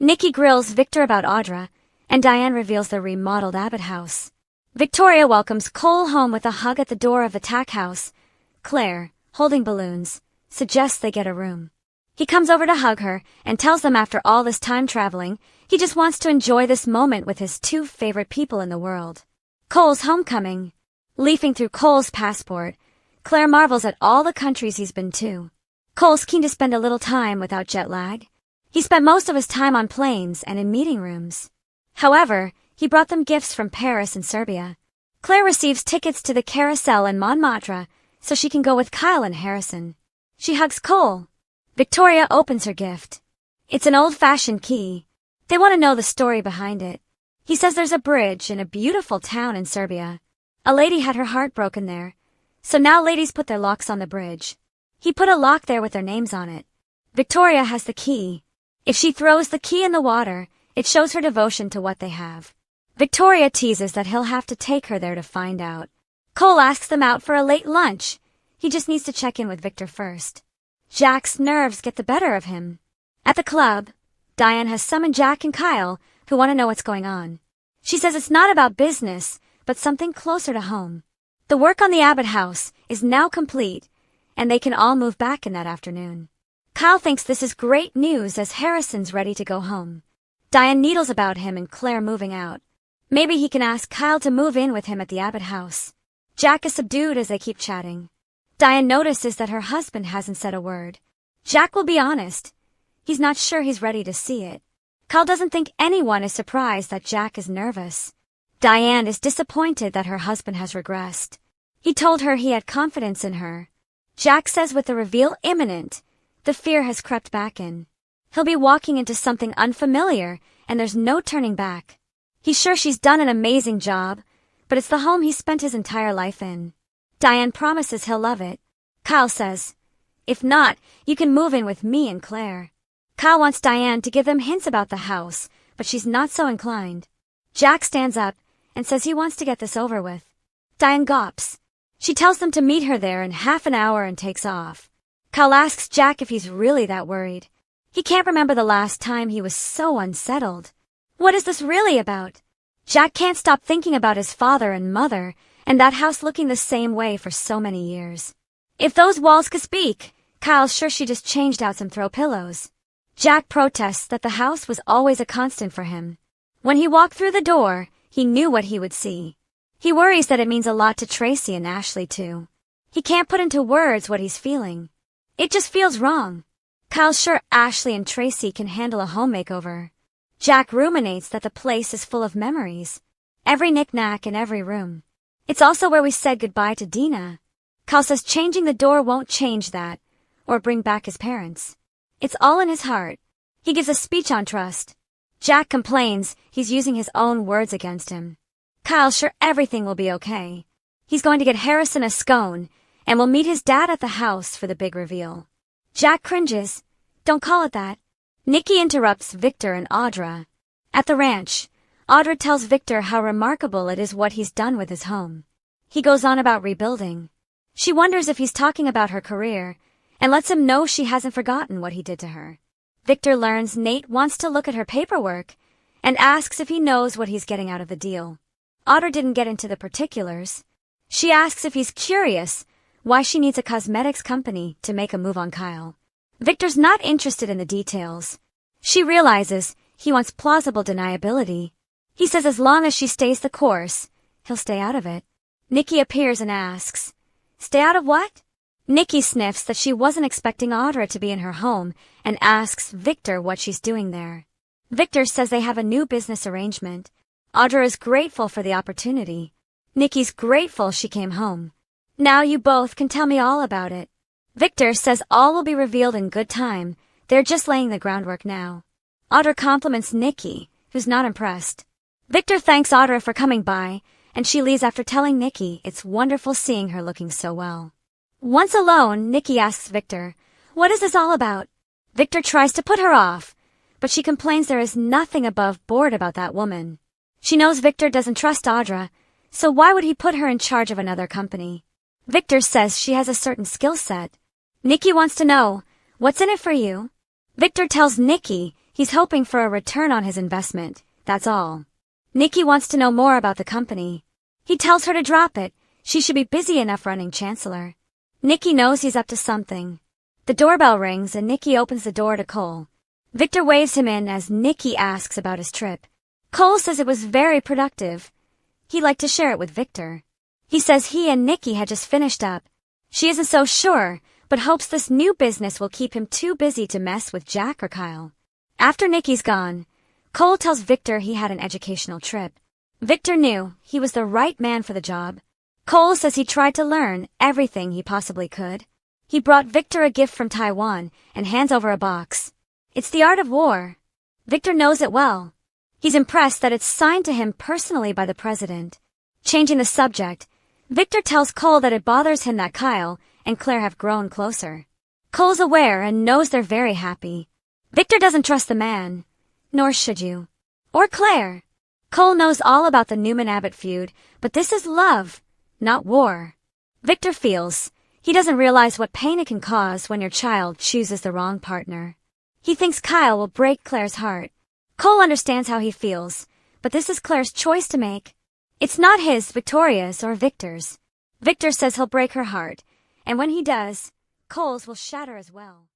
Nikki grills Victor about Audra, and Diane reveals the remodeled Abbott house. Victoria welcomes Cole home with a hug at the door of the tack house. Claire, holding balloons, suggests they get a room. He comes over to hug her and tells them after all this time traveling, he just wants to enjoy this moment with his two favorite people in the world. Cole's homecoming. Leafing through Cole's passport, Claire marvels at all the countries he's been to. Cole's keen to spend a little time without jet lag. He spent most of his time on planes and in meeting rooms. However, he brought them gifts from Paris and Serbia. Claire receives tickets to the Carousel in Montmartre so she can go with Kyle and Harrison. She hugs Cole. Victoria opens her gift. It's an old-fashioned key. They want to know the story behind it. He says there's a bridge in a beautiful town in Serbia. A lady had her heart broken there, so now ladies put their locks on the bridge. He put a lock there with their names on it. Victoria has the key. If she throws the key in the water, it shows her devotion to what they have. Victoria teases that he'll have to take her there to find out. Cole asks them out for a late lunch. He just needs to check in with Victor first. Jack's nerves get the better of him. At the club, Diane has summoned Jack and Kyle, who want to know what's going on. She says it's not about business, but something closer to home. The work on the Abbott house is now complete, and they can all move back in that afternoon. Kyle thinks this is great news as Harrison's ready to go home. Diane needles about him and Claire moving out. Maybe he can ask Kyle to move in with him at the Abbott house. Jack is subdued as they keep chatting. Diane notices that her husband hasn't said a word. Jack will be honest. He's not sure he's ready to see it. Kyle doesn't think anyone is surprised that Jack is nervous. Diane is disappointed that her husband has regressed. He told her he had confidence in her. Jack says with the reveal imminent, the fear has crept back in. He'll be walking into something unfamiliar, and there's no turning back. He's sure she's done an amazing job, but it's the home he spent his entire life in. Diane promises he'll love it. Kyle says, if not, you can move in with me and Claire. Kyle wants Diane to give them hints about the house, but she's not so inclined. Jack stands up and says he wants to get this over with. Diane gawps. She tells them to meet her there in half an hour and takes off. Kyle asks Jack if he's really that worried. He can't remember the last time he was so unsettled. What is this really about? Jack can't stop thinking about his father and mother, and that house looking the same way for so many years. If those walls could speak, Kyle's sure she just changed out some throw pillows. Jack protests that the house was always a constant for him. When he walked through the door, he knew what he would see. He worries that it means a lot to Tracy and Ashley too. He can't put into words what he's feeling. It just feels wrong. Kyle's sure Ashley and Tracy can handle a home makeover. Jack ruminates that the place is full of memories. Every knick-knack in every room. It's also where we said goodbye to Dina. Kyle says changing the door won't change that, or bring back his parents. It's all in his heart. He gives a speech on trust. Jack complains he's using his own words against him. Kyle's sure everything will be okay. He's going to get Harrison a scone, and will meet his dad at the house for the big reveal. Jack cringes. Don't call it that. Nikki interrupts Victor and Audra. At the ranch, Audra tells Victor how remarkable it is what he's done with his home. He goes on about rebuilding. She wonders if he's talking about her career, and lets him know she hasn't forgotten what he did to her. Victor learns Nate wants to look at her paperwork, and asks if he knows what he's getting out of the deal. Audra didn't get into the particulars. She asks if he's curious why she needs a cosmetics company to make a move on Kyle. Victor's not interested in the details. She realizes he wants plausible deniability. He says as long as she stays the course, he'll stay out of it. Nikki appears and asks, stay out of what? Nikki sniffs that she wasn't expecting Audra to be in her home and asks Victor what she's doing there. Victor says they have a new business arrangement. Audra is grateful for the opportunity. Nikki's grateful she came home. Now you both can tell me all about it. Victor says all will be revealed in good time. They're just laying the groundwork now. Audra compliments Nikki, who's not impressed. Victor thanks Audra for coming by, and she leaves after telling Nikki it's wonderful seeing her looking so well. Once alone, Nikki asks Victor, what is this all about? Victor tries to put her off, but she complains there is nothing above board about that woman. She knows Victor doesn't trust Audra, so why would he put her in charge of another company? Victor says she has a certain skill set. Nikki wants to know, what's in it for you? Victor tells Nikki He's hoping for a return on his investment, that's all. Nikki wants to know more about the company. He tells her to drop it, she should be busy enough running Chancellor. Nikki knows he's up to something. The doorbell rings and Nikki opens the door to Cole. Victor waves him in as Nikki asks about his trip. Cole says it was very productive. He'd like to share it with Victor. He says he and Nikki had just finished up. She isn't so sure, but hopes this new business will keep him too busy to mess with Jack or Kyle. After Nikki's gone, Cole tells Victor he had an educational trip. Victor knew he was the right man for the job. Cole says he tried to learn everything he possibly could. He brought Victor a gift from Taiwan and hands over a box. It's the art of war. Victor knows it well. He's impressed that it's signed to him personally by the president. Changing the subject, Victor tells Cole that it bothers him that Kyle and Claire have grown closer. Cole's aware and knows they're very happy. Victor doesn't trust the man, nor should you. Or Claire. Cole knows all about the Newman-Abbott feud, but this is love, not war. Victor feels he doesn't realize what pain it can cause when your child chooses the wrong partner. He thinks Kyle will break Claire's heart. Cole understands how he feels, but this is Claire's choice to make. It's not his, Victoria's, or Victor's. Victor says he'll break her heart, and when he does, Cole's will shatter as well.